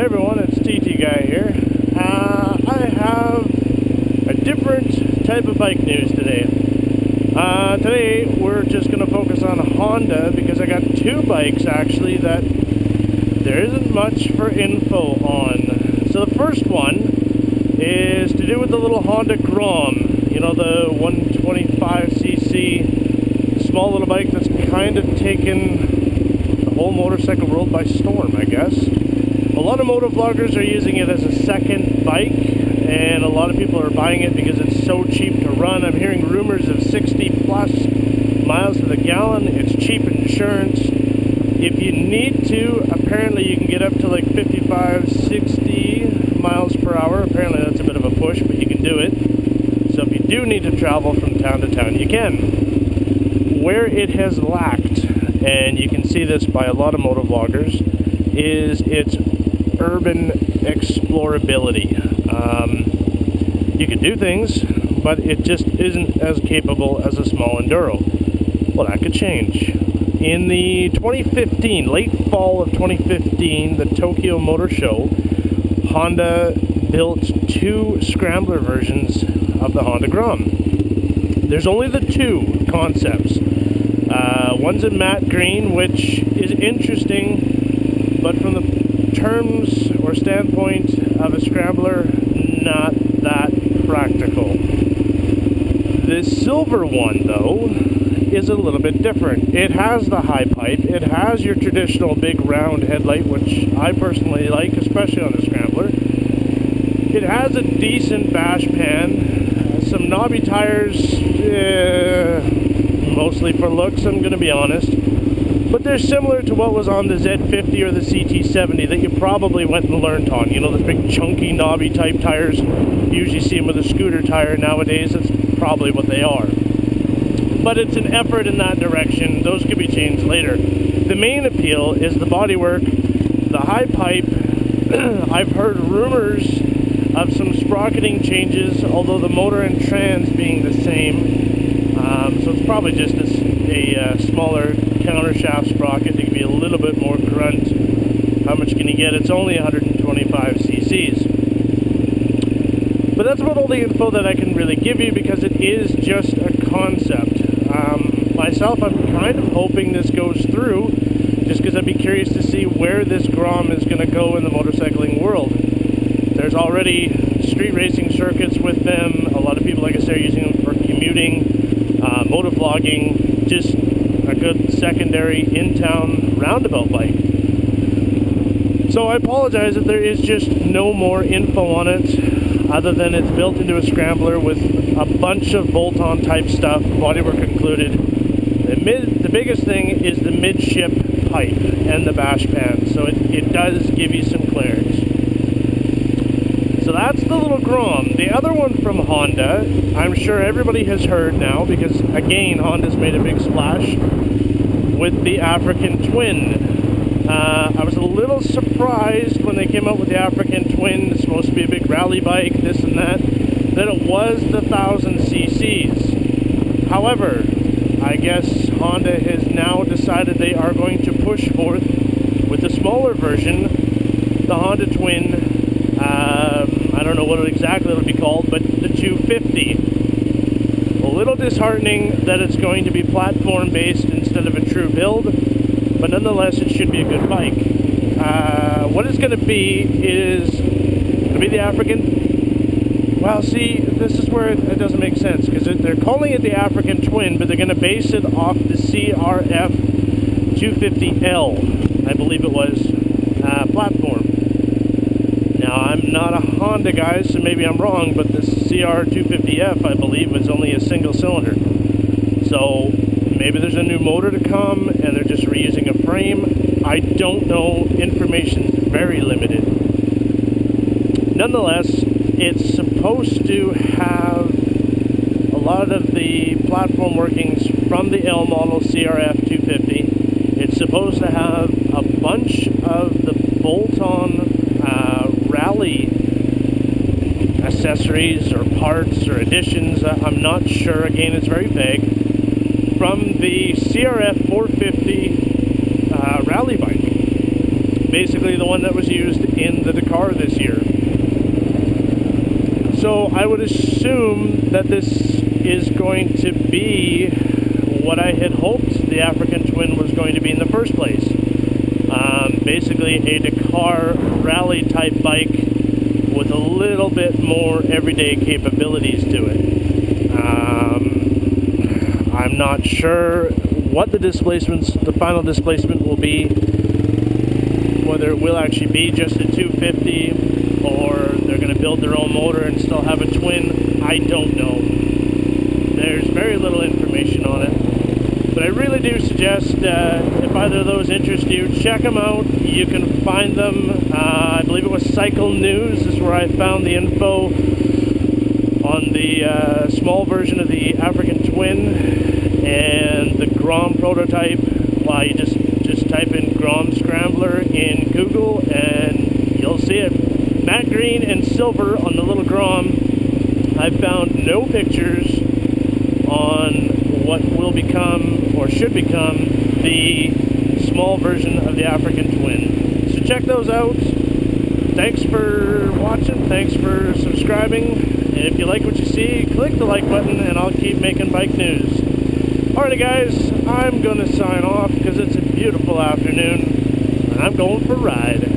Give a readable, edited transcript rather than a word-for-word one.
Hey everyone, it's TT Guy here. I have a different type of bike news today. Today we're just going to focus on Honda because I got two bikes actually that there isn't much for info on. So the first one is to do with the little Honda Grom, you know, the 125cc small little bike that's kind of taken the whole motorcycle world by storm, I guess. A lot of motovloggers are using it as a second bike, and a lot of people are buying it because it's so cheap to run. I'm hearing rumors of 60 plus miles to the gallon. It's cheap insurance. If you need to, apparently you can get up to like 55, 60 miles per hour. Apparently that's a bit of a push, but you can do it. So if you do need to travel from town to town, you can. Where it has lacked, and you can see this by a lot of motovloggers, is its urban explorability. You can do things, but it just isn't as capable as a small enduro. Well, that could change. In the 2015, late fall of 2015, the Tokyo Motor Show, Honda built two scrambler versions of the Honda Grom. There's only the two concepts. One's in matte green, which is interesting, but from the terms or standpoint of a scrambler, not that practical. The silver one, though, is a little bit different. It has the high pipe, it has your traditional big round headlight, which I personally like, especially on a scrambler. It has a decent bash pan, some knobby tires, mostly for looks, I'm going to be honest. But they're similar to what was on the Z50 or the CT70 that you probably went and learned on. You know, the big chunky knobby type tires. You usually see them with a scooter tire nowadays. That's probably what they are. But it's an effort in that direction. Those could be changed later. The main appeal is the bodywork, the high pipe. I've heard rumors of some sprocketing changes, although the motor and trans being the same. So it's probably just a smaller countershaft sprocket to give you a little bit more grunt. How much can you get? It's only 125 cc's. But that's about all the info that I can really give you because it is just a concept. Myself, I'm kind of hoping this goes through just because I'd be curious to see where this Grom is going to go in the motorcycling world. There's already street racing circuits with them. A lot of people, like I said, are using them for commuting, motovlogging, just a good secondary in-town roundabout bike. So I apologize if there is just no more info on it other than it's built into a scrambler with a bunch of bolt-on type stuff, bodywork included. The biggest thing is the midship pipe and the bash pan, so it does give you some clearance. So that's the little Grom. The other one from Honda, I'm sure everybody has heard now because, again, Honda's made a big splash with the African Twin. I was a little surprised when they came out with the African Twin. It's supposed to be a big rally bike, this and that it was the 1000 cc's. However, I guess Honda has now decided they are going to push forth with the smaller version, the Honda Twin. I don't know what exactly it'll be called, but the 250. A little disheartening that it's going to be platform based instead of a true build, but nonetheless it should be a good bike. What it's going to be is going to be the African. Well, see, this is where it doesn't make sense because they're calling it the African Twin, but they're going to base it off the CRF 250L, I believe it was, platform. Now, I'm not a Honda guy, so maybe I'm wrong, but the CR250F, I believe, is only a single cylinder. So maybe there's a new motor to come and they're just reusing a frame. I don't know. Information's very limited. Nonetheless, it's supposed to have a lot of the platform workings from the L model CRF 250. It's supposed to have a bunch of the bolt-on rally accessories or parts or additions. I'm not sure. Again, it's very vague. From the CRF 450 rally bike. basically the one that was used in the Dakar this year. So I would assume that this is going to be what I had hoped the African Twin was going to be in the first place. Basically a Dakar rally type bike with a little bit more everyday capabilities to it. I'm not sure what the final displacement will be, whether it will actually be just a 250 or they're going to build their own motor and still have a twin. I don't know. There's very little information on it. But I really do suggest, if either of those interest you, check them out. You can find them, I believe it was Cycle News is where I found the info on the small version of the African Twin and the Grom prototype. Well, you just type in Grom scrambler in Google and you'll see it. Matte green and silver on the little Grom. I found no pictures on what will become or should become the small version of the African Twin. So check those out. Thanks for watching, thanks for subscribing, and if you like what you see, click the like button and I'll keep making bike news. Alrighty guys, I'm gonna sign off because it's a beautiful afternoon and I'm going for a ride.